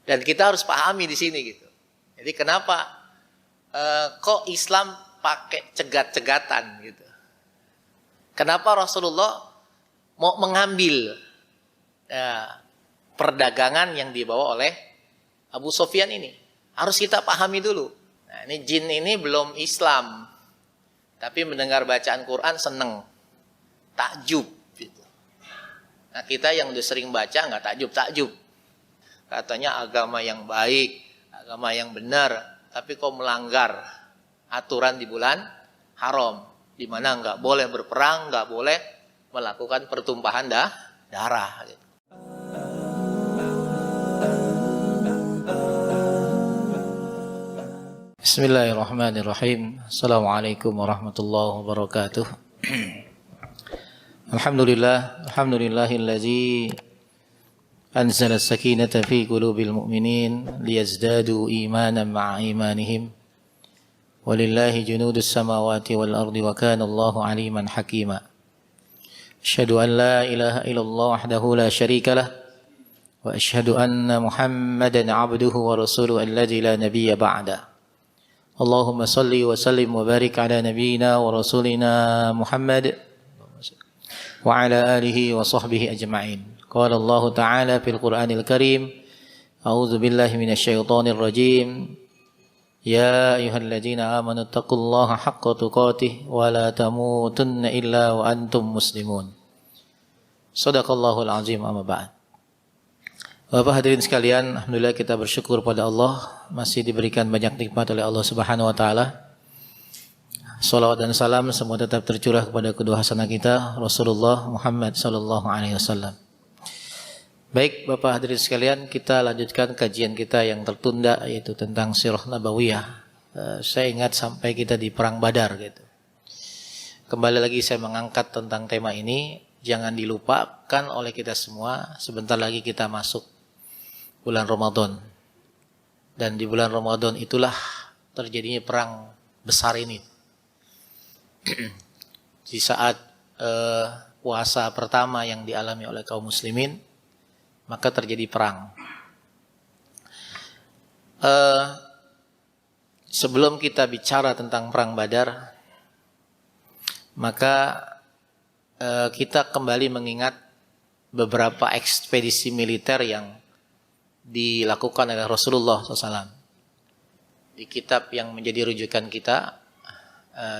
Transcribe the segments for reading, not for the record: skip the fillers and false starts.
Dan kita harus pahami di sini gitu. Jadi kenapa kok Islam pakai cegat-cegatan gitu? Kenapa Rasulullah mau mengambil perdagangan yang dibawa oleh Abu Sufyan ini? Harus kita pahami dulu. Nah, ini jin ini belum Islam, tapi mendengar bacaan Quran seneng, takjub gitu. Nah, kita yang udah sering baca nggak takjub. Katanya agama yang baik, agama yang benar, tapi kok melanggar aturan di bulan haram, di mana nggak boleh berperang, nggak boleh melakukan pertumpahan darah. Gitu. Bismillahirrahmanirrahim. Assalamualaikum warahmatullahi wabarakatuh. Alhamdulillahillazi anzala as-sakinata fi qulubil mu'minin liyazdadu imanan ma'a imanihim. Walillahi junudus samawati wal ardi wa kana Allahu aliman hakima. Asyhadu an la ilaha illallah wahdahu la syarika lah wa asyhadu anna Muhammadan 'abduhu wa rasuluhu alladzi la nabiyya ba'da. Allahumma salli wa sallim wa barik ala nabiyyina wa rasulina Muhammad wa ala alihi wa sahbihi ajma'in. Qala Allah Ta'ala fil Qur'anil Karim, A'udzu billahi minasy syaithanir rajim. Ya ayyuhalladzina amanu taqullaha haqqa tuqatih wa la tamutunna illa wa antum muslimun. Shadaqallahul azim, amma ba'd. Bapak hadirin sekalian, alhamdulillah kita bersyukur pada Allah masih diberikan banyak nikmat oleh Allah Subhanahu wa taala. Salawat dan salam semua tetap tercurah kepada kedua hasanah kita Rasulullah Muhammad sallallahu alaihi wasallam. Baik Bapak hadirin sekalian, kita lanjutkan kajian kita yang tertunda, yaitu tentang Sirah Nabawiyah. Saya ingat sampai kita di Perang Badar gitu. Kembali lagi saya mengangkat tentang tema ini. Jangan dilupakan oleh kita semua, sebentar lagi kita masuk bulan Ramadan. Dan di bulan Ramadan itulah terjadinya perang besar ini. Di saat puasa pertama yang dialami oleh kaum muslimin, maka terjadi perang. Sebelum kita bicara tentang perang Badar, maka kita kembali mengingat beberapa ekspedisi militer yang dilakukan oleh Rasulullah SAW. Di kitab yang menjadi rujukan kita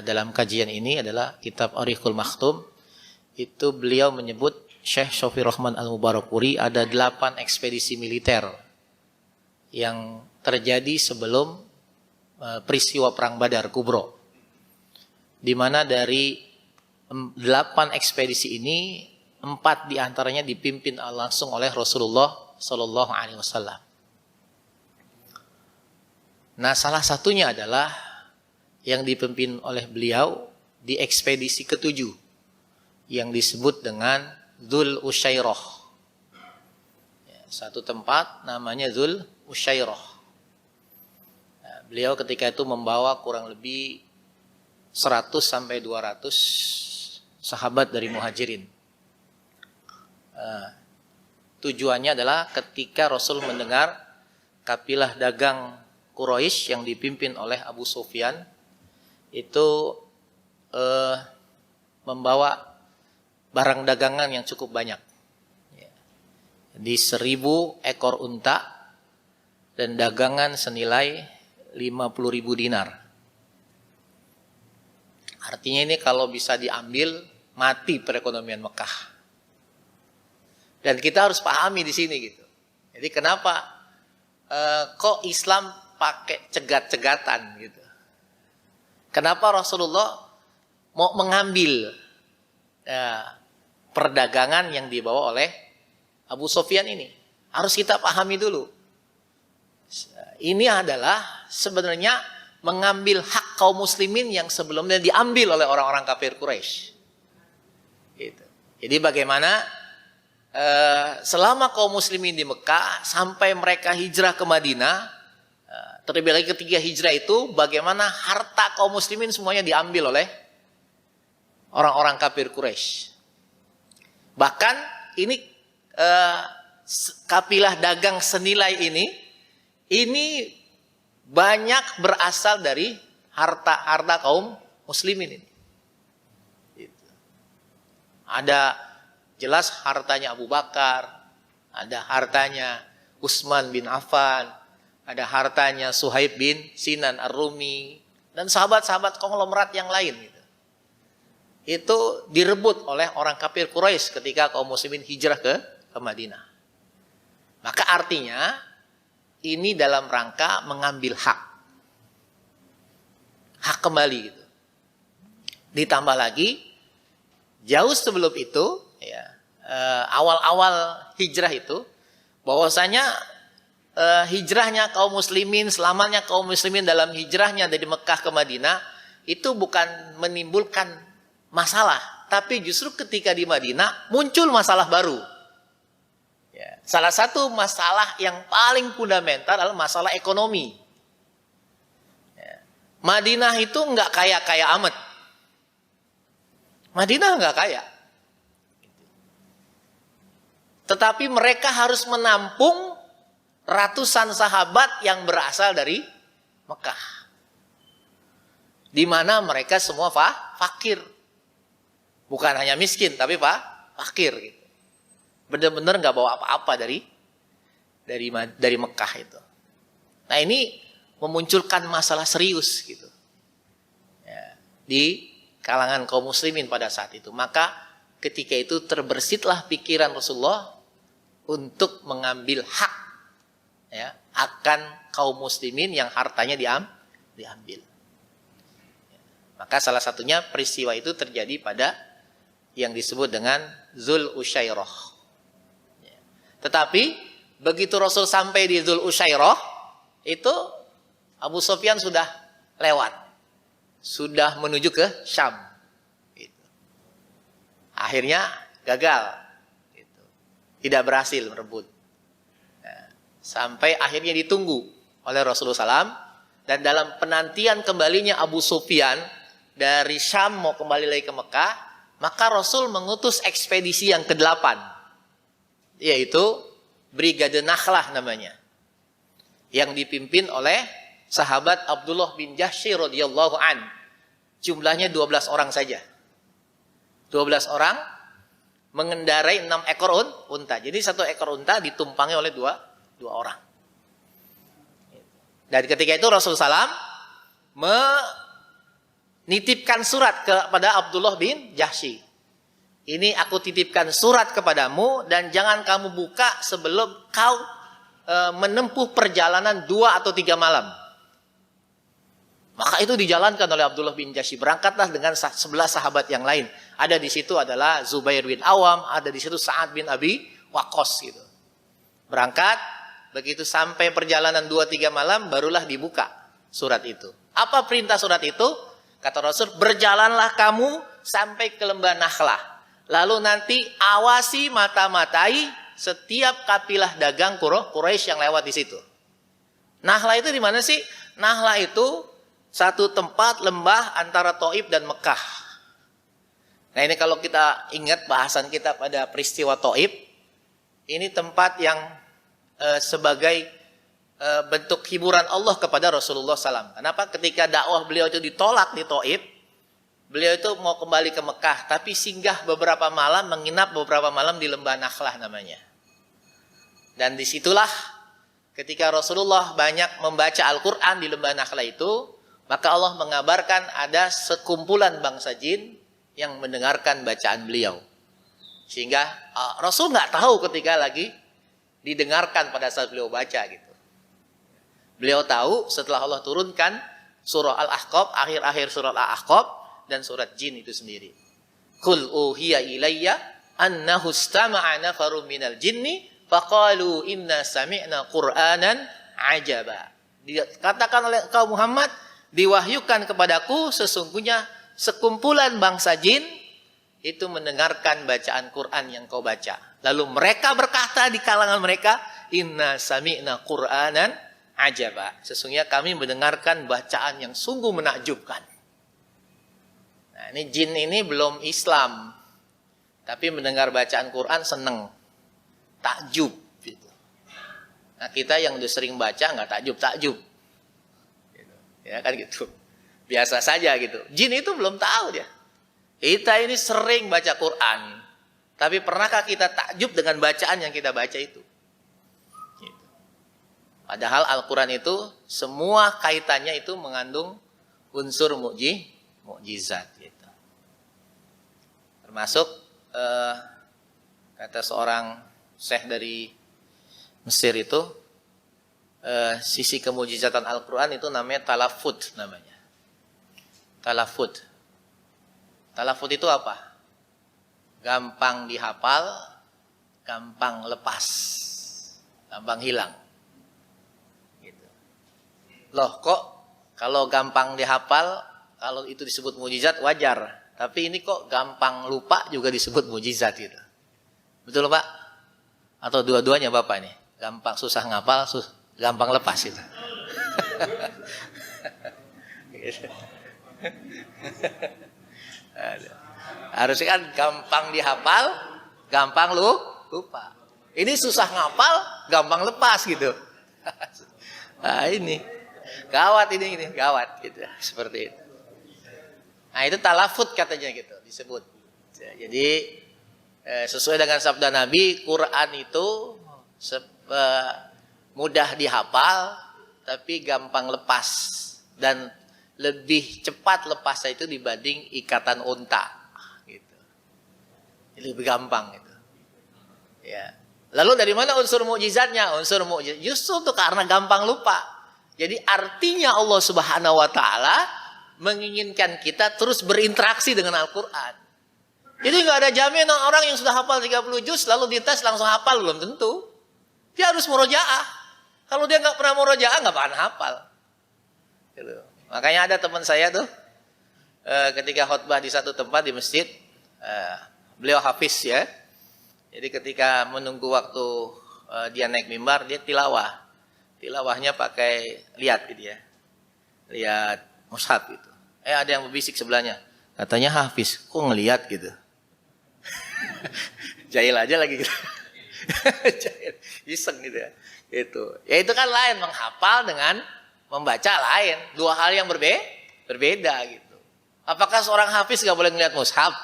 dalam kajian ini adalah kitab Arikhul Makhtum. Itu beliau menyebut, Syekh Shofir Rahman Al-Mubarakpuri, ada 8 ekspedisi militer yang terjadi sebelum peristiwa Perang Badar Kubro. Di mana dari 8 ekspedisi ini, 4 diantaranya dipimpin langsung oleh Rasulullah Sallallahu Alaihi Wasallam. Nah, salah satunya adalah yang dipimpin oleh beliau di ekspedisi ke-7 yang disebut dengan Dzul Usyairah. Satu tempat namanya Dzul Usyairah. Nah, beliau ketika itu membawa kurang lebih 100 sampai 200 sahabat dari Muhajirin. Tujuannya adalah ketika Rasul mendengar kafilah dagang Quraisy yang dipimpin oleh Abu Sufyan itu membawa barang dagangan yang cukup banyak. Di 1000 ekor unta dan dagangan senilai 50.000 dinar. Artinya ini kalau bisa diambil, mati perekonomian Mekah. Dan kita harus pahami di sini gitu. Jadi kenapa kok Islam pakai cegat-cegatan gitu? Kenapa Rasulullah mau mengambil perdagangan yang dibawa oleh Abu Sufyan ini? Harus kita pahami dulu. Ini adalah sebenarnya mengambil hak kaum muslimin yang sebelumnya diambil oleh orang-orang kafir Quraisy. Gitu. Jadi bagaimana selama kaum muslimin di Mekah sampai mereka hijrah ke Madinah, terlebih lagi ketika hijrah itu, bagaimana harta kaum muslimin semuanya diambil oleh orang-orang kafir Quraisy. Bahkan ini kafilah dagang senilai ini ini banyak berasal dari harta kaum muslimin ini. Gitu. Ada jelas hartanya Abu Bakar, ada hartanya Utsman bin Affan, ada hartanya Suhaib bin Sinan Ar-Rumi, dan sahabat-sahabat konglomerat yang lain. Gitu. Itu direbut oleh orang kafir Quraisy ketika kaum muslimin hijrah ke Madinah. Maka artinya ini dalam rangka mengambil hak kembali gitu. Ditambah lagi jauh sebelum itu, ya, awal-awal hijrah itu, bahwasanya hijrahnya kaum muslimin, selamatnya kaum muslimin dalam hijrahnya dari Mekah ke Madinah itu bukan menimbulkan masalah, tapi justru ketika di Madinah muncul masalah baru. Ya, salah satu masalah yang paling fundamental adalah masalah ekonomi. Ya, Madinah itu nggak kaya-kaya amat. Madinah nggak kaya. Tetapi mereka harus menampung ratusan sahabat yang berasal dari Mekah. Di mana mereka semua fakir. Bukan hanya miskin, tapi fakir. Gitu. Benar-benar nggak bawa apa-apa dari Mekah itu. Nah ini memunculkan masalah serius gitu. Ya, di kalangan kaum muslimin pada saat itu. Maka ketika itu terbersihlah pikiran Rasulullah untuk mengambil hak, ya, akan kaum muslimin yang hartanya diambil. Maka salah satunya peristiwa itu terjadi pada yang disebut dengan Dzul Usyairah. Tetapi begitu Rasul sampai di Dzul Usyairah, itu Abu Sufyan sudah lewat, sudah menuju ke Syam. Gitu. Akhirnya gagal, gitu. Tidak berhasil merebut. Nah, sampai akhirnya ditunggu oleh Rasulullah SAW, dan dalam penantian kembalinya Abu Sufyan dari Syam mau kembali lagi ke Mekah, maka Rasul mengutus ekspedisi yang ke-8. Yaitu Brigade Nakhlah namanya, yang dipimpin oleh sahabat Abdullah bin Jahsy radhiyallahu an. Jumlahnya 12 orang saja. 12 orang mengendarai 6 ekor unta. Jadi 1 ekor unta ditumpangi oleh dua orang. Dan ketika itu Rasulullah SAW menitipkan surat kepada Abdullah bin Jahsy. Ini aku titipkan surat kepadamu dan jangan kamu buka sebelum kau menempuh perjalanan 2 atau 3 malam. Maka itu dijalankan oleh Abdullah bin Jahsy. Berangkatlah dengan 11 sahabat yang lain. Ada di situ adalah Zubair bin Awam, ada di situ Sa'ad bin Abi Waqqas gitu. Berangkat, begitu sampai perjalanan 2-3 malam barulah dibuka surat itu. Apa perintah surat itu? Kata Rasul, berjalanlah kamu sampai ke lembah Nakhlah. Lalu nanti awasi mata-matai setiap kafilah dagang Quraisy yang lewat di situ. Nakhlah itu di mana sih? Nakhlah itu satu tempat lembah antara Thaif dan Mekah. Nah ini kalau kita ingat bahasan kita pada peristiwa Thaif, ini tempat yang sebagai bentuk hiburan Allah kepada Rasulullah SAW. Kenapa? Ketika dakwah beliau itu ditolak di Thaif, beliau itu mau kembali ke Mekah, tapi singgah beberapa malam, menginap beberapa malam di lembah Nakhlah namanya. Dan disitulah ketika Rasulullah banyak membaca Al-Quran di lembah Nakhlah itu, maka Allah mengabarkan ada sekumpulan bangsa jin yang mendengarkan bacaan beliau. Sehingga Rasul nggak tahu ketika lagi didengarkan pada saat beliau baca gitu. Beliau tahu setelah Allah turunkan surah Al-Ahqaf, akhir-akhir surah Al-Ahqaf, dan surat jin itu sendiri. Qul uhiya ilayya annahu istama'a nafarun minal jinni faqalu inna sami'na qur'anan ajaba. Dikatakan oleh kaum Muhammad, diwahyukan kepadaku sesungguhnya sekumpulan bangsa jin itu mendengarkan bacaan Quran yang kau baca. Lalu mereka berkata di kalangan mereka, inna sami'na qur'anan ajaba. Sesungguhnya kami mendengarkan bacaan yang sungguh menakjubkan. Nah, ini jin ini belum Islam, tapi mendengar bacaan Quran seneng, takjub gitu. Nah kita yang udah sering baca nggak takjub, gitu. Ya kan gitu. Biasa saja gitu. Jin itu belum tahu dia. Kita ini sering baca Quran, tapi pernahkah kita takjub dengan bacaan yang kita baca itu? Gitu. Padahal Al-Quran itu semua kaitannya itu mengandung unsur mukjizat. Gitu. Termasuk kata seorang syekh dari Mesir itu, sisi kemujizatan Al-Quran itu namanya talafut namanya. Talafut. Talafut itu apa? Gampang dihafal, gampang lepas, gampang hilang. Gitu. Loh kok kalau gampang dihafal, kalau itu disebut mujizat wajar. Tapi ini kok gampang lupa juga disebut mujizat gitu. Betul Pak? Atau dua-duanya Bapak nih? Gampang susah ngapal, gampang lepas itu. Harusnya kan gampang dihafal, gampang lupa. Ini susah ngapal, gampang lepas gitu. Nah ini gawat ini gawat gitu, seperti itu. Nah itu talafut katanya gitu disebut. Jadi sesuai dengan sabda Nabi, Quran itu mudah dihafal tapi gampang lepas, dan lebih cepat lepasnya itu dibanding ikatan unta gitu. Lebih gampang gitu. Ya. Lalu dari mana unsur mukjizatnya? Unsur mukjizat justru itu karena gampang lupa. Jadi artinya Allah Subhanahu wa taala menginginkan kita terus berinteraksi dengan Al-Quran. Jadi nggak ada jaminan orang yang sudah hafal 30 juz lalu dites langsung hafal, belum tentu. Dia harus murojaah. Kalau dia nggak pernah murojaah nggak bakalan hafal. Gitu. Makanya ada teman saya tuh ketika khutbah di satu tempat di masjid, beliau hafiz ya. Jadi ketika menunggu waktu dia naik mimbar, dia tilawah. Tilawahnya pakai lihat gitu ya. Lihat mushaf gitu. Ada yang berbisik sebelahnya. Katanya hafiz, kok ngelihat gitu. Jahil aja lagi gitu. Jahil, iseng gitu ya. Itu kan lain, menghafal dengan membaca lain. Dua hal yang berbeda gitu. Apakah seorang hafiz gak boleh ngelihat mushaf?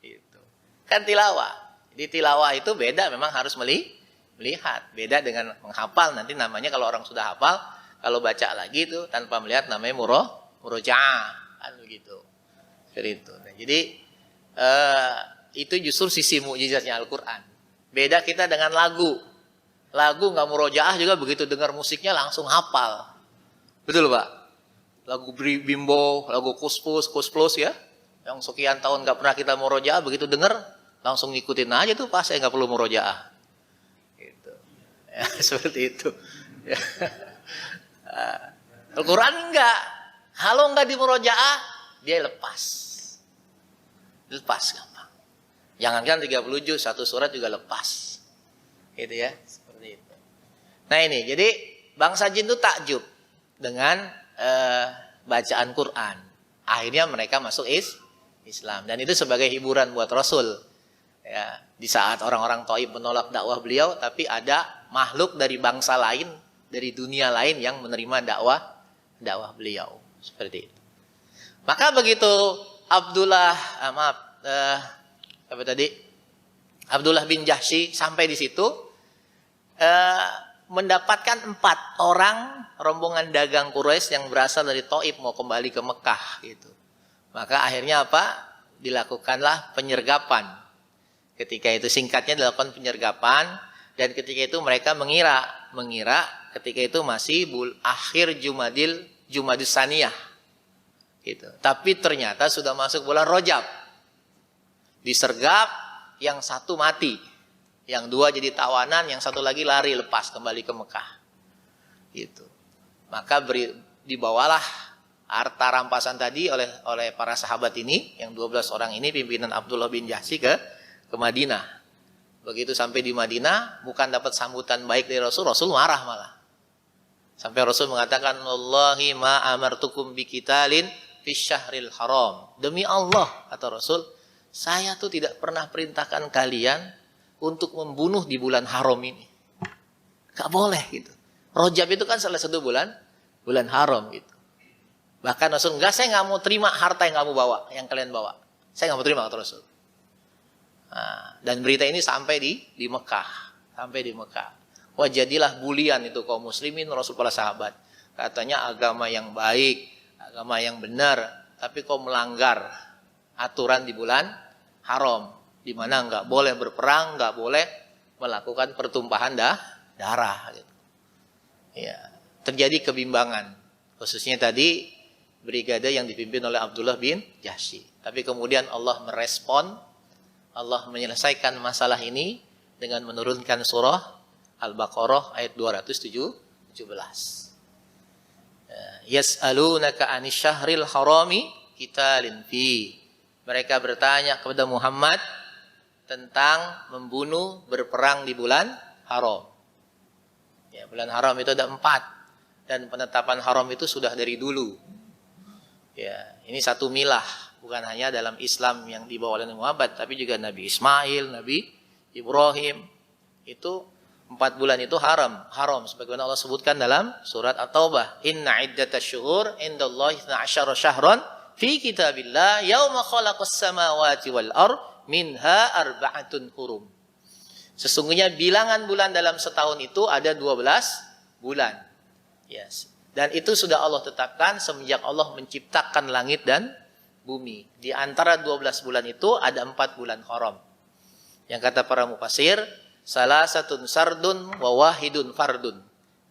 Gitu. Kan tilawah. Jadi tilawah itu beda, memang harus melihat. Beda dengan menghafal, nanti namanya kalau orang sudah hafal, kalau baca lagi itu tanpa melihat namanya murojaah. Kan begitu. Seperti itu. Nah, jadi itu justru sisi mukjizatnya Al-Quran. Beda kita dengan lagu. Lagu nggak murojaah juga begitu dengar musiknya langsung hafal. Betul Pak? Lagu Bimbo, lagu Kus-Plus ya. Yang sekian tahun nggak pernah kita murojaah, begitu dengar langsung ngikutin aja tuh, pas saya nggak perlu murojaah. Gitu. Ya, seperti itu. Ya. Al-Quran enggak. Kalau enggak di murojaah, dia lepas. Lepas gampang. Jangankan 30 juz, satu surat juga lepas. Gitu ya, seperti itu. Nah ini, jadi bangsa jin itu takjub dengan bacaan Quran. Akhirnya mereka masuk Islam. Dan itu sebagai hiburan buat Rasul. Ya, di saat orang-orang Thaif menolak dakwah beliau, tapi ada makhluk dari bangsa lain, dari dunia lain yang menerima dakwah beliau. Seperti itu. Maka begitu Abdullah Abdullah bin Jahsy sampai di situ, mendapatkan 4 orang rombongan dagang Quraisy yang berasal dari Thaif mau kembali ke Mekah gitu. Maka akhirnya apa? Dilakukanlah penyergapan. Ketika itu singkatnya dilakukan penyergapan, dan ketika itu mereka mengira ketika itu masih akhir Jumadus Saniyah. Gitu. Tapi ternyata sudah masuk bulan Rajab. Disergap, yang satu mati, yang 2 jadi tawanan, yang satu lagi lari lepas kembali ke Mekah. Gitu. Maka dibawalah harta rampasan tadi oleh para sahabat ini, yang 12 orang ini pimpinan Abdullah bin Jahsy ke Madinah. Begitu sampai di Madinah, bukan dapat sambutan baik dari Rasul marah malah. Sampai Rasul mengatakan, "Wallahi ma amartukum biqitalin fi syahril haram." Demi Allah, kata Rasul, saya tuh tidak pernah perintahkan kalian untuk membunuh di bulan haram ini. Gak boleh gitu. Rajab itu kan salah satu bulan haram gitu. Bahkan Rasul, enggak, saya nggak mau terima harta yang kamu bawa, yang kalian bawa. Saya nggak mau terima, kata Rasul. Nah, dan berita ini sampai di Mekah, sampai di Mekah. Wah, jadilah bulian itu kaum muslimin, Rasul para sahabat. Katanya agama yang baik, agama yang benar, tapi kau melanggar aturan di bulan haram, di mana nggak boleh berperang, nggak boleh melakukan pertumpahan darah. Gitu. Ya, terjadi kebimbangan, khususnya tadi brigade yang dipimpin oleh Abdullah bin Jahsy. Tapi kemudian Allah merespon, Allah menyelesaikan masalah ini dengan menurunkan surah Al-Baqarah ayat 217. Yas'alunaka 'anis syahril harami qitalin fi. Mereka bertanya kepada Muhammad tentang membunuh, berperang di bulan haram. Ya, bulan haram itu ada 4, dan penetapan haram itu sudah dari dulu. Ya, ini satu milah, bukan hanya dalam Islam yang dibawa oleh Muhammad, tapi juga Nabi Ismail, Nabi Ibrahim. Itu 4 bulan itu haram sebagaimana Allah sebutkan dalam surat At-Taubah, inna iddatasy syuhur indallahi 12 syahran fi kitabillah yauma khalaqas samawati wal ard minha arba'atun hurum. Sesungguhnya bilangan bulan dalam setahun itu ada 12 bulan. Yes. Dan itu sudah Allah tetapkan semenjak Allah menciptakan langit dan bumi. Di antara 12 bulan itu ada 4 bulan haram. Yang kata para mufasir, salasatun sardun wa wahidun fardun.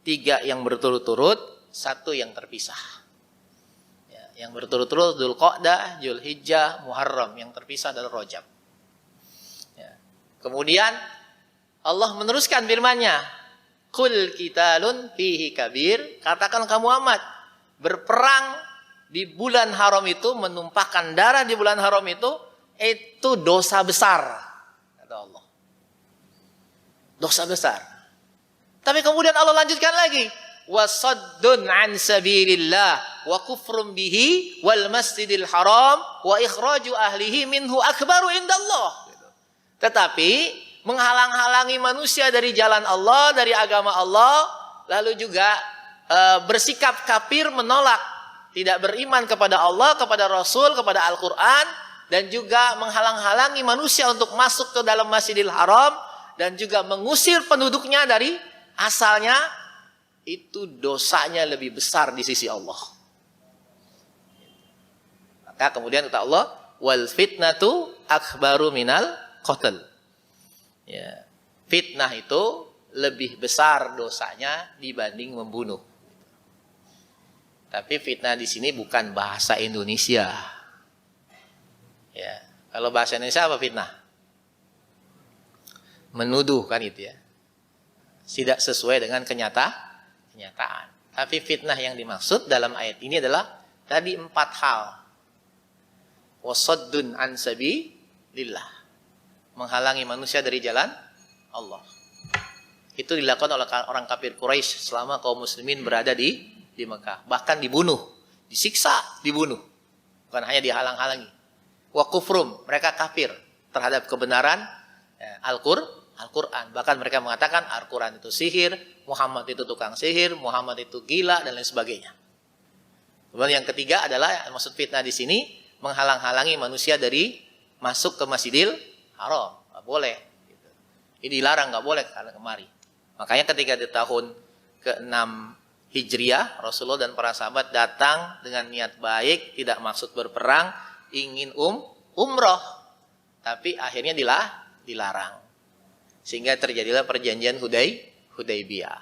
3 yang berturut-turut, 1 yang terpisah. Ya, yang berturut-turut Dzulqa'dah, Dzulhijjah, Muharram. Yang terpisah adalah Rajab. Ya. Kemudian Allah meneruskan firman-Nya, Qul qitalun fihi kabir. Katakan kamu Muhammad, berperang di bulan haram itu, menumpahkan darah di bulan haram itu dosa besar, kata Allah. Dosa besar. Tapi kemudian Allah lanjutkan lagi, wasaddun an sabilillah wa kufrum bihi wal masjidil haram wa ikhraju ahlihi minhu akbaru indallah. Tetapi menghalang-halangi manusia dari jalan Allah, dari agama Allah, lalu juga bersikap kafir, menolak, tidak beriman kepada Allah, kepada Rasul, kepada Al-Quran, dan juga menghalang-halangi manusia untuk masuk ke dalam Masjidil Haram, dan juga mengusir penduduknya dari asalnya, itu dosanya lebih besar di sisi Allah. Maka kemudian kata Allah, wal fitnatu akbaru minal qatl. Ya, fitnah itu lebih besar dosanya dibanding membunuh. Tapi fitnah di sini bukan bahasa Indonesia. Ya, kalau bahasa Indonesia apa fitnah? Menuduh kan itu ya. Tidak sesuai dengan kenyataan. Tapi fitnah yang dimaksud dalam ayat ini adalah tadi 4 hal. Wasaddun an sabilillah. Menghalangi manusia dari jalan Allah. Itu dilakukan oleh orang kafir Quraisy selama kaum muslimin berada di Mekah. Bahkan dibunuh, disiksa, dibunuh. Bukan hanya dihalang-halangi. Wa kufrum, mereka kafir terhadap kebenaran Al-Quran. Bahkan mereka mengatakan Al-Quran itu sihir, Muhammad itu tukang sihir, Muhammad itu gila, dan lain sebagainya. Kemudian yang ketiga adalah, maksud fitnah di sini, menghalang-halangi manusia dari masuk ke Masjidil Haram. Nggak boleh. Ini dilarang, nggak boleh karena kemari. Makanya ketika di tahun ke-6 Hijriah, Rasulullah dan para sahabat datang dengan niat baik, tidak maksud berperang, ingin umroh. Tapi akhirnya dilarang. Sehingga terjadilah perjanjian Hudaybiyah.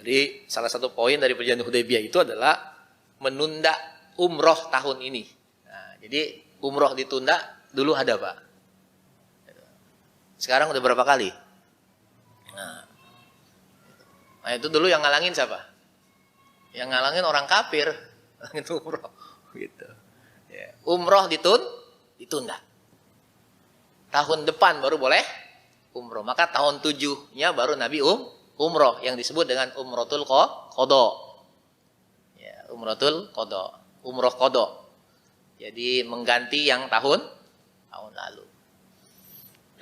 Jadi salah satu poin dari perjanjian Hudaybiyah itu adalah menunda umroh tahun ini. Nah, jadi umroh ditunda, dulu ada Pak. Sekarang udah berapa kali? Nah itu dulu yang ngalangin siapa? Yang ngalangin orang kafir. Itu umroh. Gitu. Ya. Umroh ditunda. Tahun depan baru boleh umroh. Maka tahun 7-nya baru Nabi umroh. Yang disebut dengan umrotul qadha. Ya, umrotul qadha. Umroh qadha. Jadi mengganti yang tahun lalu.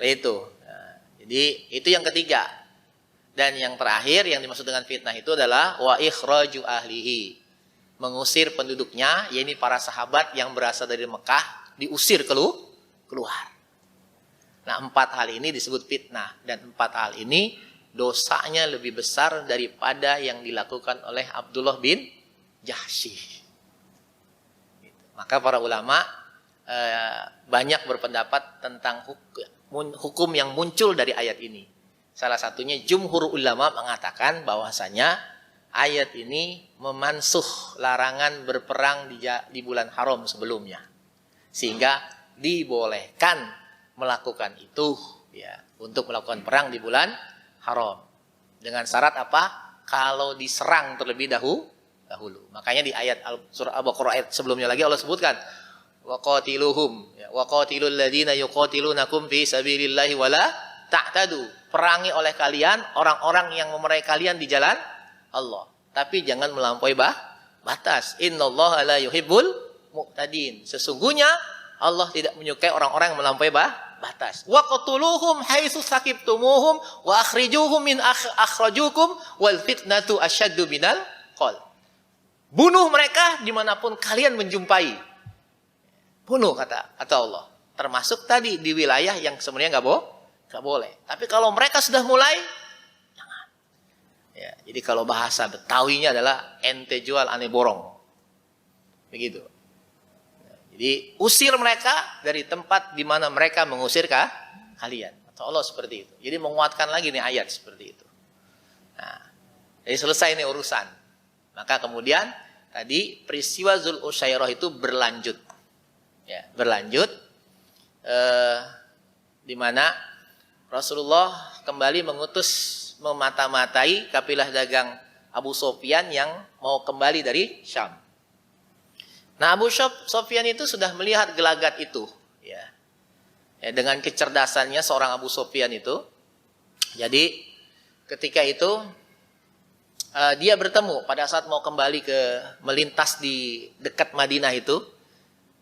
Itu. Nah, jadi itu yang ketiga. Dan yang terakhir yang dimaksud dengan fitnah itu adalah wa ikhraju ahlihi. Mengusir penduduknya, yaitu para sahabat yang berasal dari Mekah, diusir keluar. Nah, 4 hal ini disebut fitnah. Dan 4 hal ini dosanya lebih besar daripada yang dilakukan oleh Abdullah bin Jahsy. Maka para ulama banyak berpendapat tentang hukum yang muncul dari ayat ini. Salah satunya jumhur ulama mengatakan bahwasanya ayat ini memansuh larangan berperang di bulan haram sebelumnya. Sehingga dibolehkan melakukan itu ya, untuk melakukan perang di bulan haram. Dengan syarat apa? Kalau diserang terlebih dahulu. Makanya di ayat surah Al-Baqarah ayat sebelumnya lagi Allah sebutkan waqatiluhum ya, waqatilul ladzina yuqatilunakum fi sabilillahi wala ta'tadu. Perangi oleh kalian orang-orang yang memerangi kalian di jalan Allah, tapi jangan melampaui batas. Innallaha la yuhibbul mu'tadin. Sesungguhnya Allah tidak menyukai orang-orang yang melampaui batas. Waqtuluhum haitsu sakibtumuhum wa akhrijuhum min akhrajukum wal fitnatu asyaddu minal qal. Bunuh mereka dimanapun kalian menjumpai. Bunuh kata Allah. Termasuk tadi di wilayah yang sebenarnya nggak boleh. Tapi kalau mereka sudah mulai, jangan. Ya, jadi kalau bahasa Betawinya adalah ente jual ane borong. Begitu. Jadi usir mereka dari tempat di mana mereka mengusir kalian. Atau Allah seperti itu. Jadi menguatkan lagi nih ayat seperti itu. Nah, jadi selesai nih urusan. Maka kemudian tadi peristiwa Dzul Usyairah itu berlanjut. Ya, berlanjut di mana Rasulullah kembali mengutus memata-matai kafilah dagang Abu Sufyan yang mau kembali dari Syam. Nah, Abu Sufyan itu sudah melihat gelagat itu, ya. Dengan kecerdasannya seorang Abu Sufyan itu. Jadi ketika itu dia bertemu pada saat mau kembali melintas di dekat Madinah itu,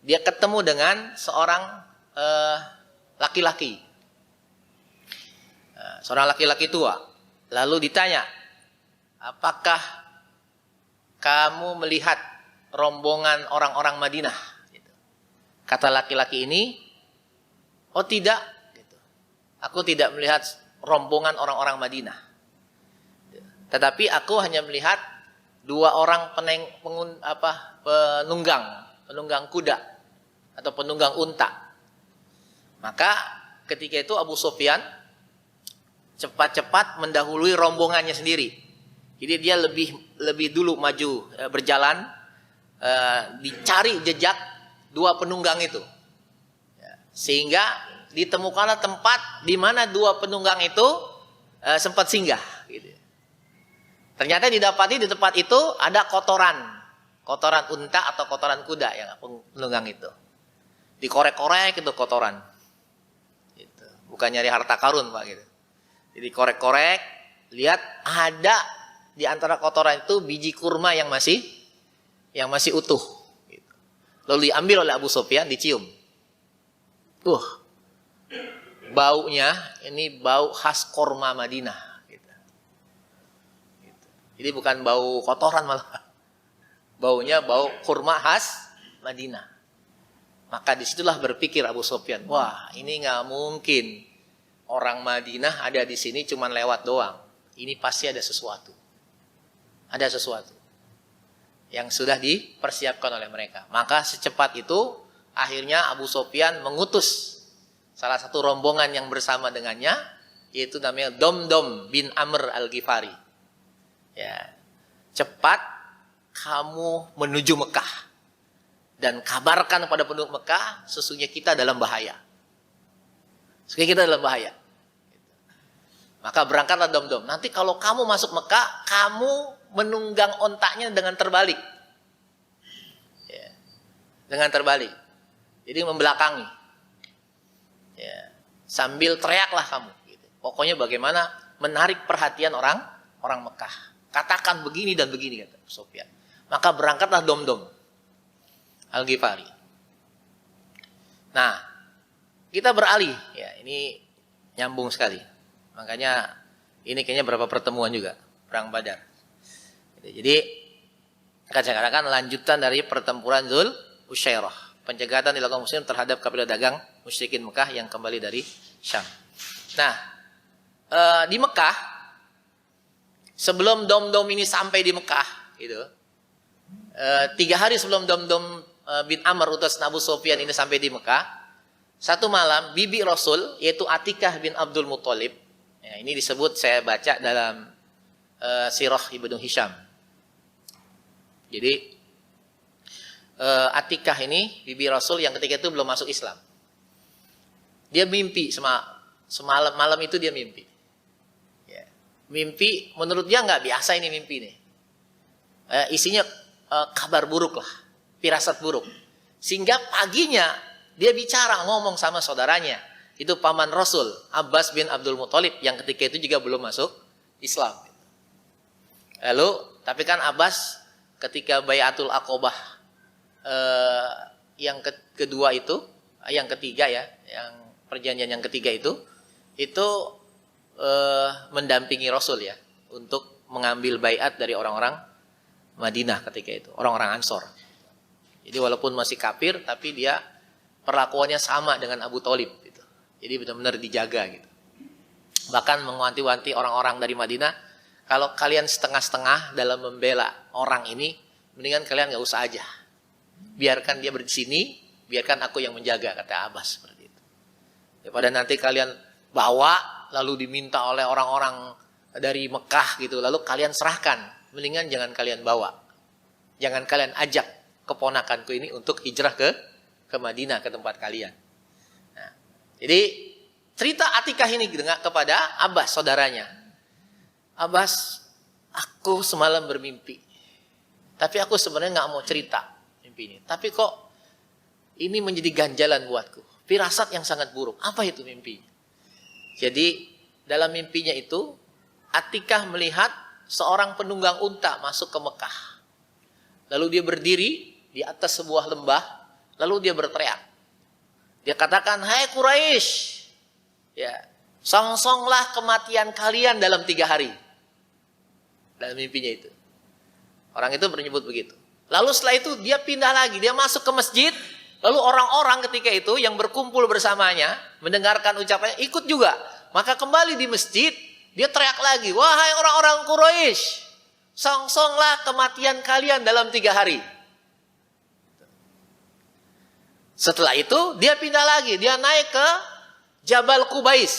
dia ketemu dengan seorang laki-laki. Seorang laki-laki tua. Lalu ditanya, apakah kamu melihat rombongan orang-orang Madinah? Kata laki-laki ini, oh tidak. Aku tidak melihat rombongan orang-orang Madinah. Tetapi aku hanya melihat 2 orang penunggang kuda atau penunggang unta. Maka ketika itu Abu Sufyan cepat-cepat mendahului rombongannya sendiri. Jadi dia lebih dulu maju berjalan, dicari jejak 2 penunggang itu. Sehingga ditemukanlah tempat di mana 2 penunggang itu sempat singgah. Gitu. Ternyata didapati di tempat itu ada kotoran unta atau kotoran kuda yang penunggang itu. Dikorek-korek itu kotoran. Gitu. Bukan nyari harta karun Pak gitu. Jadi korek-korek, lihat ada di antara kotoran itu biji kurma yang masih utuh. Gitu. Lalu diambil oleh Abu Sufyan, dicium. Baunya ini bau khas kurma Madinah. Jadi bukan bau kotoran malah. Baunya bau kurma khas Madinah. Maka disitulah berpikir Abu Sufyan, wah ini nggak mungkin orang Madinah ada di sini cuman lewat doang. Ini pasti ada sesuatu. Ada sesuatu yang sudah dipersiapkan oleh mereka. Maka secepat itu akhirnya Abu Sufyan mengutus salah satu rombongan yang bersama dengannya, yaitu namanya Domdom bin Amr al-Ghifari. Ya, cepat kamu menuju Mekah dan kabarkan kepada penduduk Mekah, sesungguhnya kita dalam bahaya. Sesungguhnya kita dalam bahaya. Maka berangkatlah Domdom. Nanti kalau kamu masuk Mekah, kamu menunggang ontaknya dengan terbalik. Ya, dengan terbalik. Jadi membelakangi. Ya, sambil teriaklah kamu. Gitu. Pokoknya bagaimana menarik perhatian orang Mekah. Katakan begini dan begini kata Sufyan. Maka berangkatlah Domdom Al-Ghifari. Nah, kita beralih ya, ini nyambung sekali. Makanya Ini kayaknya berapa pertemuan juga, perang Badar. Jadi akan saya katakan lanjutan dari pertempuran Dzul Usyairah. Pencegahan dilakukan muslim terhadap kabilah dagang musyrikin Mekah yang kembali dari Syam. Nah, di Mekah sebelum dom-dom ini sampai di Mekah, gitu, 3 hari sebelum dom-dom bin Amr utus Abu Sufyan ini sampai di Mekah, satu malam bibi Rasul yaitu Atikah bin Abdul Muthalib, ya, ini disebut saya baca dalam Sirah Ibnu Hisham. Jadi Atikah ini bibi Rasul yang ketika itu belum masuk Islam. Dia mimpi semalam malam itu dia mimpi. Ya. Mimpi menurut dia nggak biasa ini mimpi nih. Isinya kabar buruk lah, firasat buruk. Sehingga paginya dia bicara ngomong sama saudaranya, itu paman Rasul Abbas bin Abdul Muthalib yang ketika itu juga belum masuk Islam. Lalu tapi kan Abbas ketika Bayatul Aqobah yang kedua itu, yang ketiga ya, yang perjanjian yang ketiga itu mendampingi Rasul ya untuk mengambil baiat dari orang-orang Madinah ketika itu, orang-orang Ansor. Jadi walaupun masih kafir tapi dia perlakuannya sama dengan Abu Thalib gitu. Jadi benar-benar dijaga gitu. Bahkan mewanti-wanti orang-orang dari Madinah, kalau kalian setengah-setengah dalam membela orang ini, mendingan kalian nggak usah aja. Biarkan dia di sini, biarkan aku yang menjaga, kata Abbas seperti itu. Daripada nanti kalian bawa lalu diminta oleh orang-orang dari Mekah gitu, lalu kalian serahkan, mendingan jangan kalian bawa. Jangan kalian ajak keponakanku ini untuk hijrah ke Madinah, ke tempat kalian. Nah, jadi cerita Atikah ini kepada Abbas saudaranya. Abbas, aku semalam bermimpi. Tapi aku sebenarnya nggak mau cerita mimpi ini. Tapi kok ini menjadi ganjalan buatku. Firasat yang sangat buruk. Apa itu mimpi? Jadi dalam mimpinya itu Atikah melihat seorang penunggang unta masuk ke Mekah. Lalu dia berdiri di atas sebuah lembah. Lalu dia berteriak. Dia katakan, hai Quraisy, ya, songsonglah kematian kalian dalam 3 hari. Dalam mimpinya itu. Orang itu menyebut begitu. Lalu setelah itu dia pindah lagi. Dia masuk ke masjid. Lalu orang-orang ketika itu yang berkumpul bersamanya, mendengarkan ucapannya, ikut juga. Maka kembali di masjid, dia teriak lagi, wahai orang-orang Quraisy, songsonglah kematian kalian dalam 3 hari. Setelah itu dia pindah lagi. Dia naik ke Jabal Qubais.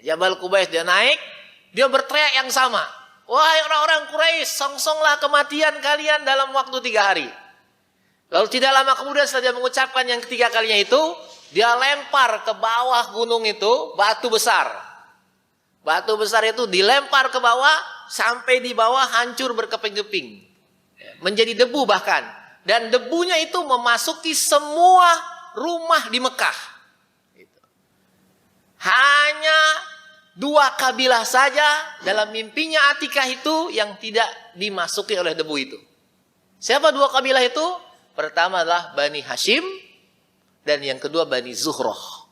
Jabal Qubais dia naik. Dia berteriak yang sama. Wahai orang-orang Quraisy, songsonglah kematian kalian dalam waktu 3 hari. Lalu tidak lama kemudian setelah dia mengucapkan yang ketiga kalinya itu, dia lempar ke bawah gunung itu batu besar. Batu besar itu dilempar ke bawah sampai di bawah hancur berkeping-keping. Menjadi debu bahkan. Dan debunya itu memasuki semua rumah di Mekah. Hanya 2 kabilah saja dalam mimpinya Atikah itu yang tidak dimasuki oleh debu itu. Siapa 2 kabilah itu? Pertama adalah Bani Hashim dan yang kedua Bani Zuhroh.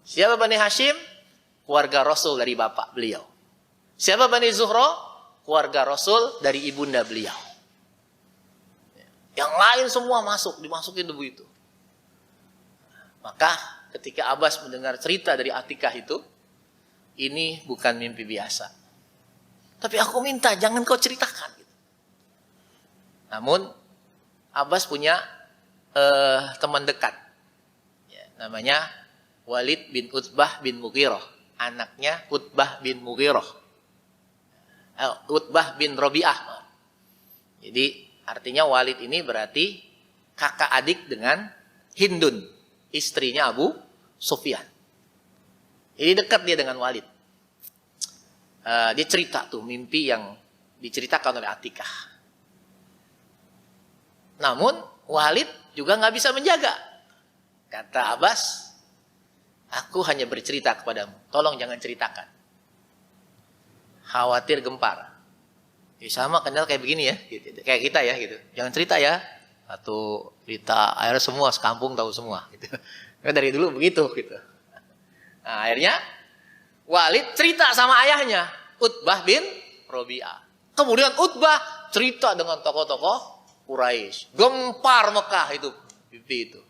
Siapa Bani Hashim? Keluarga Rasul dari bapak beliau. Siapa Bani Zuhroh? Keluarga Rasul dari ibunda beliau. Yang lain semua dimasukin debu itu. Maka ketika Abbas mendengar cerita dari Atikah itu, ini bukan mimpi biasa. Tapi aku minta jangan kau ceritakan. Namun Abbas punya teman dekat, ya, namanya Walid bin Utbah bin Mughirah, anaknya Utbah bin Mughirah, Utbah bin Rabi'ah. Jadi artinya Walid ini berarti kakak adik dengan Hindun, istrinya Abu Sufyan. Jadi dekat dia dengan Walid. Dia cerita tuh mimpi yang diceritakan oleh Atikah. Namun Walid juga nggak bisa menjaga. Kata Abbas, aku hanya bercerita kepadamu. Tolong jangan ceritakan. Khawatir gempar. Ya sama kenal kayak begini ya, gitu. Kayak kita ya gitu. Jangan cerita ya. Atau cerita akhirnya semua sekampung tahu semua. Gitu. Dari dulu begitu gitu. Nah, akhirnya Walid cerita sama ayahnya, Utbah bin Robi'ah. Kemudian Utbah cerita dengan tokoh-tokoh Quraisy. Gempar Mekah itu, itu.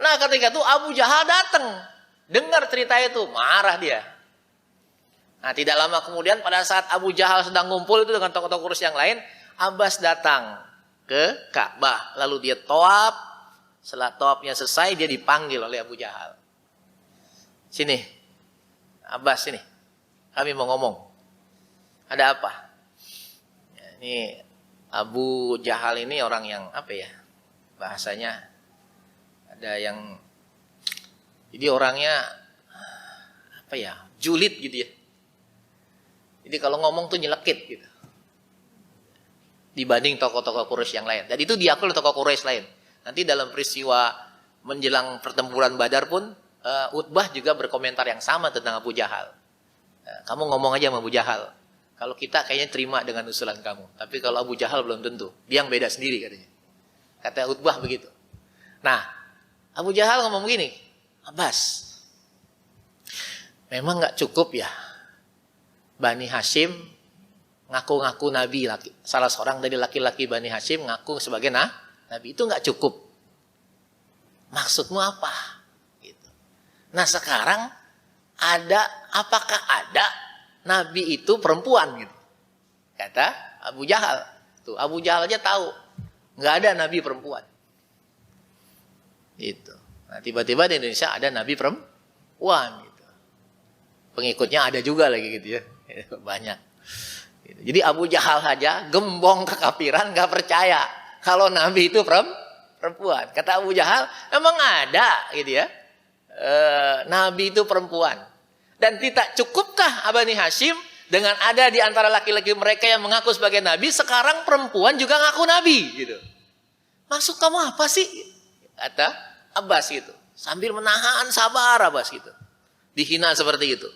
Nah ketika itu Abu Jahal datang, dengar cerita itu, marah dia. Nah tidak lama kemudian pada saat Abu Jahal sedang ngumpul itu dengan tokoh-tokoh Quraisy yang lain, Abbas datang ke Ka'bah. Lalu dia tawaf, setelah tawafnya selesai dia dipanggil oleh Abu Jahal. Sini, Abbas sini, kami mau ngomong. Ada apa? Ya, ini Abu Jahal ini orang yang apa ya, bahasanya ada yang, jadi orangnya apa ya, julid gitu ya. Jadi kalau ngomong tuh nyelekit gitu dibanding tokoh-tokoh Quraisy yang lain. Dan itu diakui oleh tokoh Quraisy lain. Nanti dalam peristiwa menjelang pertempuran Badar pun Utbah juga berkomentar yang sama tentang Abu Jahal. Kamu ngomong aja sama Abu Jahal, kalau kita kayaknya terima dengan usulan kamu, tapi kalau Abu Jahal belum tentu, dia yang beda sendiri katanya. Kata Utbah begitu. Nah Abu Jahal ngomong begini, Abbas, memang gak cukup ya Bani Hashim ngaku-ngaku Nabi, salah seorang dari laki-laki Bani Hashim ngaku sebagai Nabi, itu gak cukup. Maksudmu apa? Gitu. Nah sekarang apakah ada Nabi itu perempuan? Gitu. Kata Abu Jahal. Tuh, Abu Jahal aja tahu nggak ada Nabi perempuan. Itu. Nah, tiba-tiba di Indonesia ada Nabi perempuan. Gitu. Pengikutnya ada juga lagi gitu ya, banyak. Gitu. Jadi Abu Jahal saja gembong kekafiran, nggak percaya kalau Nabi itu perempuan. Kata Abu Jahal, emang ada gitu ya, Nabi itu perempuan. Dan tidak cukupkah Bani Hashim dengan ada di antara laki-laki mereka yang mengaku sebagai Nabi, sekarang perempuan juga ngaku Nabi gitu. Maksud kamu apa sih? Kata Abbas gitu. Sambil menahan sabar Abbas gitu. Dihina seperti itu.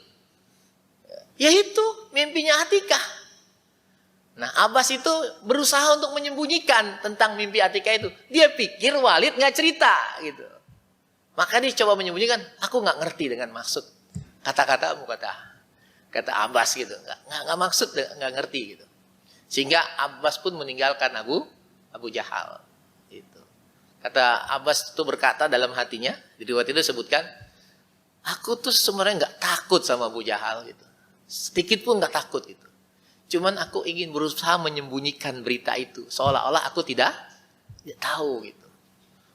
Ya itu mimpinya Atikah. Nah Abbas itu berusaha untuk menyembunyikan tentang mimpi Atikah itu. Dia pikir Walid nggak cerita gitu. Maka dia coba menyembunyikan. Aku nggak ngerti dengan maksud kata-katamu, kata Abbas gitu. Nggak maksud, nggak ngerti gitu. Sehingga Abbas pun meninggalkan Abu Jahal. Gitu. Kata Abbas itu berkata dalam hatinya, di riwayat itu disebutkan, aku tuh sebenarnya nggak takut sama Abu Jahal gitu. Sedikit pun nggak takut gitu. Cuman aku ingin berusaha menyembunyikan berita itu. Seolah-olah aku tidak tahu gitu.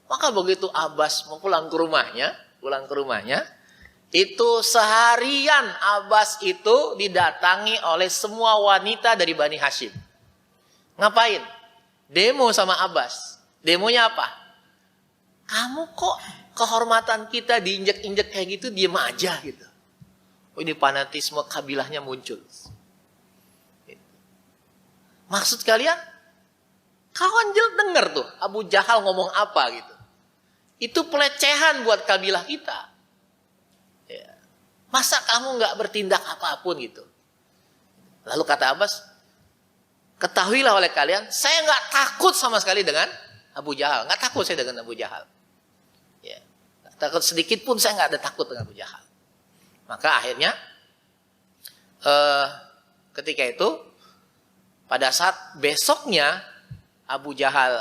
Maka begitu Abbas mau pulang ke rumahnya, itu seharian Abbas itu didatangi oleh semua wanita dari Bani Hashim. Ngapain? Demo sama Abbas. Demonya apa? Kamu kok kehormatan kita diinjek-injek kayak gitu, diem aja gitu. Oh, ini fanatisme kabilahnya muncul. Maksud kalian, kawan dengar tuh Abu Jahal ngomong apa gitu. Itu pelecehan buat kabilah kita. Ya. Masa kamu nggak bertindak apapun gitu. Lalu kata Abbas, ketahuilah oleh kalian, saya nggak takut sama sekali dengan Abu Jahal. Nggak takut saya dengan Abu Jahal. Ya. Takut sedikit pun saya nggak ada takut dengan Abu Jahal. Maka akhirnya ketika itu pada saat besoknya Abu Jahal,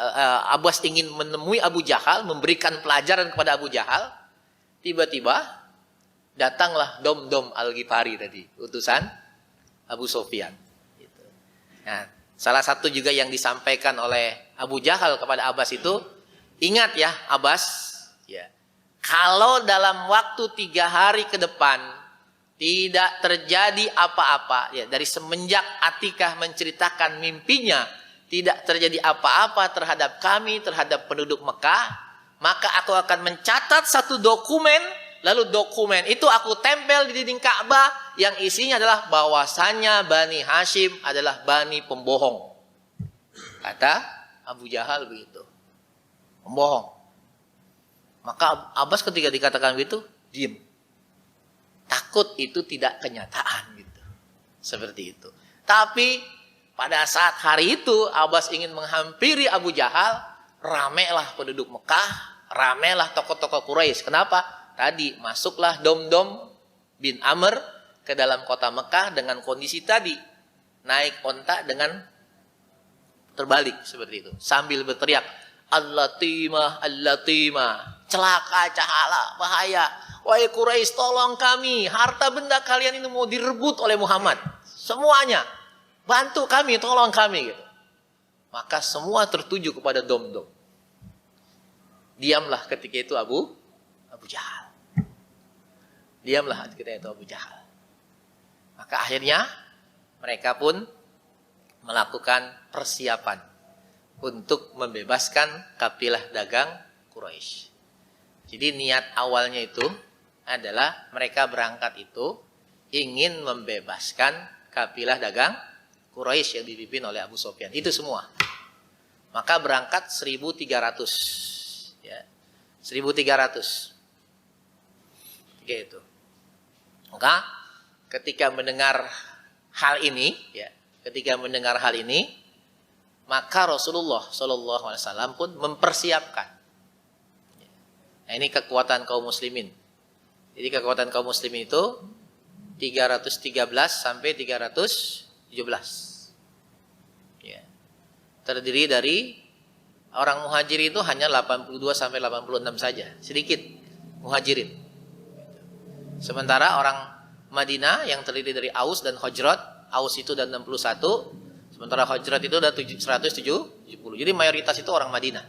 Abbas ingin menemui Abu Jahal, memberikan pelajaran kepada Abu Jahal. Tiba-tiba datanglah Dom Al-Ghifari tadi, utusan Abu Sufyan. Gitu. Nah, salah satu juga yang disampaikan oleh Abu Jahal kepada Abbas itu, ingat ya Abbas, ya, kalau dalam waktu 3 hari ke depan tidak terjadi apa-apa, ya, dari semenjak Atikah menceritakan mimpinya, tidak terjadi apa-apa terhadap kami, terhadap penduduk Mekah, maka aku akan mencatat satu dokumen, lalu dokumen itu aku tempel di dinding Ka'bah yang isinya adalah bahwasannya Bani Hashim adalah Bani pembohong. Kata Abu Jahal begitu. Pembohong. Maka Abbas ketika dikatakan begitu, diam. Takut itu tidak kenyataan gitu. Seperti itu. Tapi pada saat hari itu Abbas ingin menghampiri Abu Jahal, ramailah penduduk Mekah, ramailah tokoh-tokoh Quraisy. Kenapa? Tadi masuklah Dom bin Amr, ke dalam kota Mekah dengan kondisi tadi, naik onta dengan terbalik seperti itu, sambil berteriak, Al-Latimah, Al-Latimah, celaka, cahala, bahaya. Wahai Quraisy, tolong kami, harta benda kalian ini mau direbut oleh Muhammad. Semuanya, bantu kami, tolong kami. Gitu. Maka semua tertuju kepada dom-dom. Diamlah ketika itu Abu Jahal. Diamlah ketika itu Abu Jahal. Maka akhirnya mereka pun melakukan persiapan untuk membebaskan kafilah dagang Quraisy. Jadi niat awalnya itu adalah mereka berangkat itu ingin membebaskan kafilah dagang Quraisy yang dipimpin oleh Abu Sufyan. Itu semua. Maka berangkat 1.300. Ya. 1.300. Gitu. Maka ketika mendengar hal ini, ya, maka Rasulullah SAW pun mempersiapkan. Nah, ini kekuatan kaum muslimin. Jadi kekuatan kaum muslimin itu 313 sampai 317. Ya. Terdiri dari orang muhajirin itu hanya 82 sampai 86 saja. Sedikit muhajirin. Sementara orang Madinah yang terdiri dari Aus dan Khazraj, Aus itu dan 61, sementara Khazraj itu ada 170. Jadi mayoritas itu orang Madinah.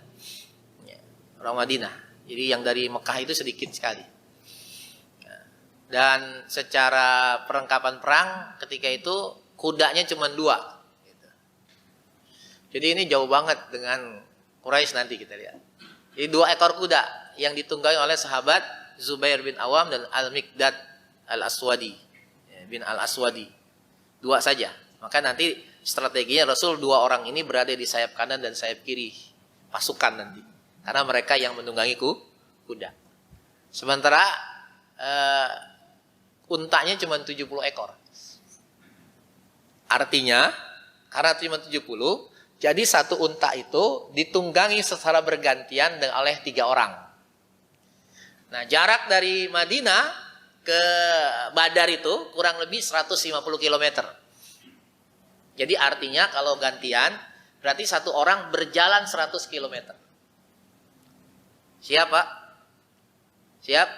Ya, orang Madinah. Jadi yang dari Mekah itu sedikit sekali. Dan secara perlengkapan perang ketika itu kudanya cuma 2. Jadi ini jauh banget dengan Quraisy nanti kita lihat. Jadi 2 ekor kuda yang ditunggangi oleh sahabat Zubair bin Awam dan Al-Miqdad Al-Aswadi. Bin Al-Aswadi. 2 saja. Maka nanti strateginya Rasul 2 orang ini berada di sayap kanan dan sayap kiri pasukan nanti. Karena mereka yang menunggangi kuda. Sementara untanya cuma 70 ekor. Artinya, karena cuma 70, jadi satu unta itu ditunggangi secara bergantian oleh 3 orang. Nah, jarak dari Madinah ke Badar itu kurang lebih 150 km. Jadi artinya kalau gantian, berarti satu orang berjalan 100 km. Siap, Pak? Siap?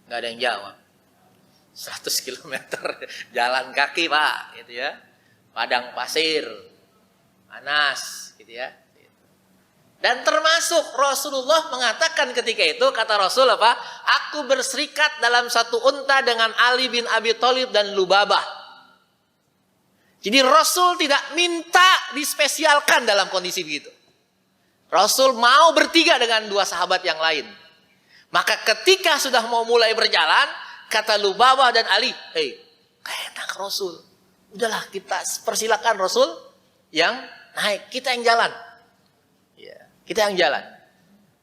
Nggak ada yang jawab. 100 km jalan kaki, Pak, gitu ya. Padang pasir, panas, gitu ya. Dan termasuk Rasulullah mengatakan ketika itu, kata Rasul apa? Aku berserikat dalam satu unta dengan Ali bin Abi Thalib dan Lubabah. Jadi Rasul tidak minta dispesialkan dalam kondisi begitu. Rasul mau bertiga dengan 2 sahabat yang lain. Maka ketika sudah mau mulai berjalan, kata Lubabah dan Ali, hei, enak Rasul. Udahlah kita persilakan Rasul yang naik, kita yang jalan. Ya, kita yang jalan.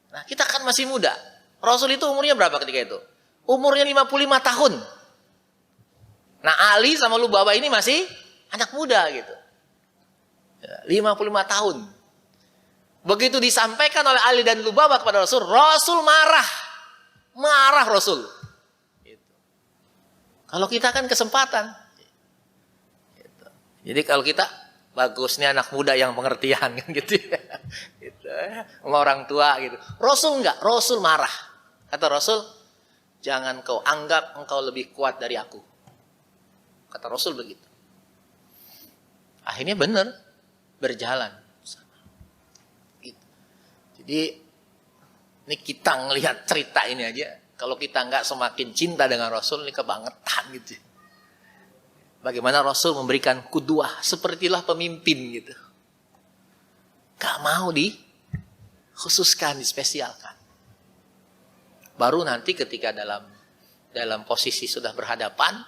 Nah, kita kan masih muda. Rasul itu umurnya berapa ketika itu? Umurnya 55 tahun. Nah, Ali sama Lubabah ini masih anak muda gitu. Ya, 55 tahun. Begitu disampaikan oleh Ali dan Lubabah kepada Rasul, Rasul marah. Marah Rasul. Gitu. Kalau kita kan kesempatan. Gitu. Jadi kalau kita bagusnya anak muda yang pengertian kan gitu ya. Gitu. Sama orang tua gitu. Rasul enggak, Rasul marah. Kata Rasul, jangan kau anggap engkau lebih kuat dari aku. Kata Rasul begitu. Akhirnya benar berjalan. Gitu. Jadi ini kita ngelihat cerita ini aja. Kalau kita nggak semakin cinta dengan Rasul, ini kebangetan gitu. Bagaimana Rasul memberikan kuduah, sepertilah pemimpin gitu. Gak mau dikhususkan, dispesialkan. Baru nanti ketika dalam posisi sudah berhadapan,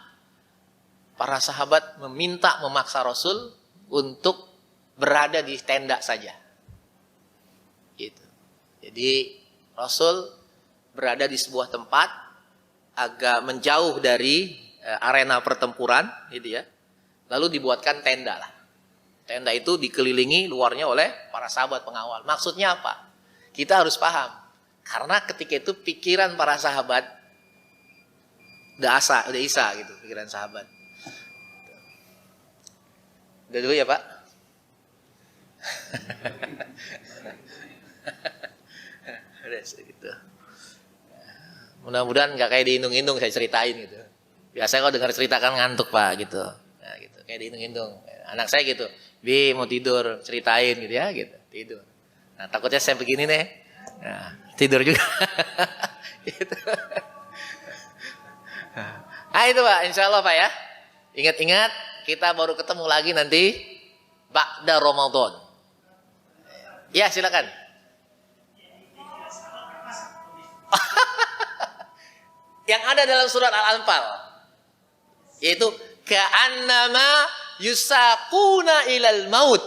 para sahabat memaksa Rasul untuk berada di tenda saja. Gitu. Jadi Rasul berada di sebuah tempat agak menjauh dari arena pertempuran, gitu ya. Lalu dibuatkan tenda lah. Tenda itu dikelilingi luarnya oleh para sahabat pengawal. Maksudnya apa? Kita harus paham. Karena ketika itu pikiran para sahabat udah isa gitu pikiran sahabat. Udah dulu ya Pak. Udah gitu. Mudah-mudahan nggak kayak diindung-indung saya ceritain gitu. Biasanya kalau dengar cerita kan ngantuk Pak gitu. Nah, gitu kayak diindung-indung. Anak saya gitu, Bi mau tidur ceritain gitu ya gitu tidur. Nah takutnya saya begini nih, nah, tidur juga. Gitu. Nah itu Pak, insya Allah Pak ya. Ingat-ingat kita baru ketemu lagi nanti ba'da Ramadan. Ya silakan. Yang ada dalam surat Al-Anfal yaitu ka'annama yusaquna ilal maut.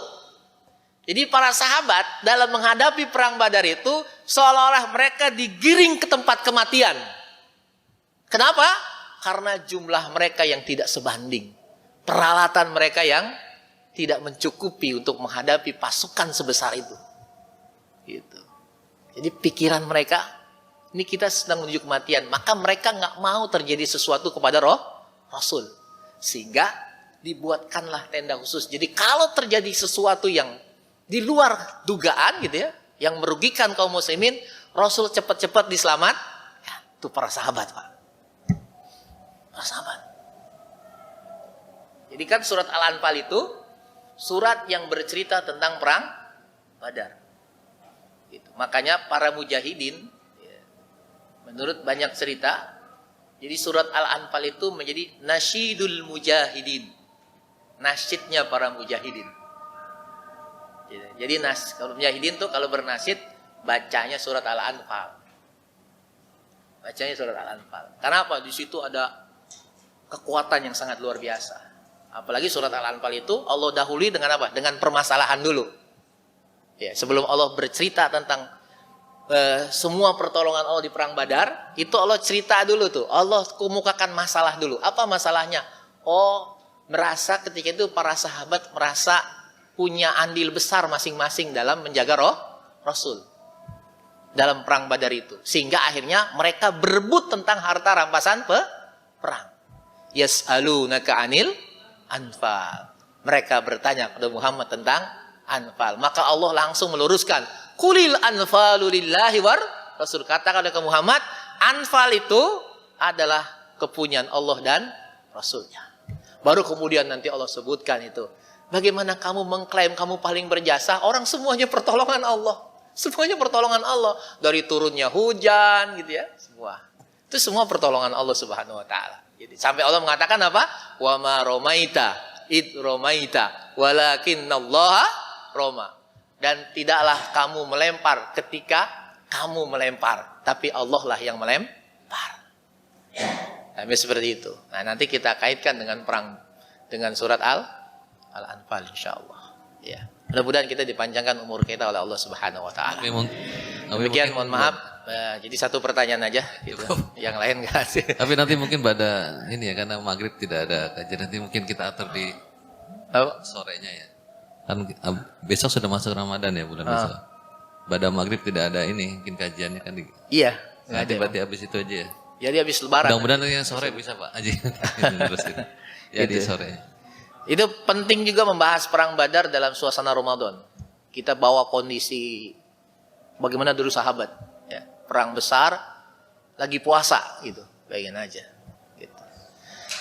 Jadi para sahabat dalam menghadapi perang Badar itu seolah-olah mereka digiring ke tempat kematian. Kenapa? Karena jumlah mereka yang tidak sebanding. Peralatan mereka yang tidak mencukupi untuk menghadapi pasukan sebesar itu. Gitu. Jadi pikiran mereka, ini kita sedang menuju kematian. Maka mereka nggak mau terjadi sesuatu kepada Rasul. Sehingga dibuatkanlah tenda khusus. Jadi kalau terjadi sesuatu yang di luar dugaan gitu ya, yang merugikan kaum muslimin, Rasul cepat-cepat diselamat. Ya, itu para sahabat Pak. Para sahabat. Jadi kan surat Al-Anfal itu surat yang bercerita tentang perang Badar. Gitu. Makanya para mujahidin, ya, menurut banyak cerita, jadi surat Al-Anfal itu menjadi nasyidul mujahidin, nasyidnya para mujahidin. Jadi kalau mujahidin tuh kalau bernasyid bacanya surat Al-Anfal. Bacanya surat Al-Anfal. Karena apa? Di situ ada kekuatan yang sangat luar biasa. Apalagi surat Al-Anfal itu Allah dahului dengan apa? Dengan permasalahan dulu. Ya, sebelum Allah bercerita tentang semua pertolongan Allah di perang Badar, itu Allah cerita dulu tuh. Allah kemukakan masalah dulu. Apa masalahnya? Oh, merasa ketika itu para sahabat merasa punya andil besar masing-masing dalam menjaga Rasul dalam perang Badar itu, sehingga akhirnya mereka berebut tentang harta rampasan perang. Yas'alunaka 'anil anfal. Mereka bertanya kepada Muhammad tentang anfal. Maka Allah langsung meluruskan, qulil anfalu lillahi war rasul. Katakan kepada Muhammad, anfal itu adalah kepunyaan Allah dan Rasulnya. Baru kemudian nanti Allah sebutkan itu. Bagaimana kamu mengklaim kamu paling berjasa? Orang semuanya pertolongan Allah. Semuanya pertolongan Allah. Dari turunnya hujan gitu ya. Semua. Itu semua pertolongan Allah Subhanahu wa taala. Jadi sampai Allah mengatakan apa? Wa ma romaita id romaita walakinnallaha roma. Dan tidaklah kamu melempar ketika kamu melempar, tapi Allah lah yang melempar. Sampai seperti itu. Nah, nanti kita kaitkan dengan perang dengan surat Al-Anfal insyaallah. Ya. Mudah-mudahan kita dipanjangkan umur kita oleh Allah Subhanahu wa taala. Demikian, mohon maaf. Jadi satu pertanyaan aja gitu. Yang lain enggak sih. Tapi nanti mungkin pada ini ya, karena maghrib tidak ada kajian, nanti mungkin kita atur di sorenya ya. Kan besok sudah masuk Ramadan ya, bulan besok. Pada maghrib tidak ada ini, mungkin kajiannya kan Iya, nanti berarti habis itu aja ya. Jadi habis lebaran. Mudah-mudahan yang sore bisa Pak Haji. Terus gitu. Ya di sore. Itu penting juga membahas perang Badar dalam suasana Ramadan. Kita bawa kondisi bagaimana dulu sahabat, ya. Perang besar, lagi puasa gitu. Bayangin aja. Gitu.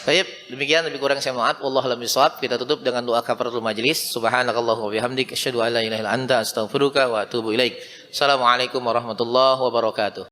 Baik, demikian lebih kurang saya maaf. Wallahu a'lam bishawab. Kita tutup dengan doa kafaratul majelis. Subhanakallahumma wa bihamdika asyhadu an la ilaha illa anta astaghfiruka wa atubu ilaik. Assalamualaikum warahmatullahi wabarakatuh.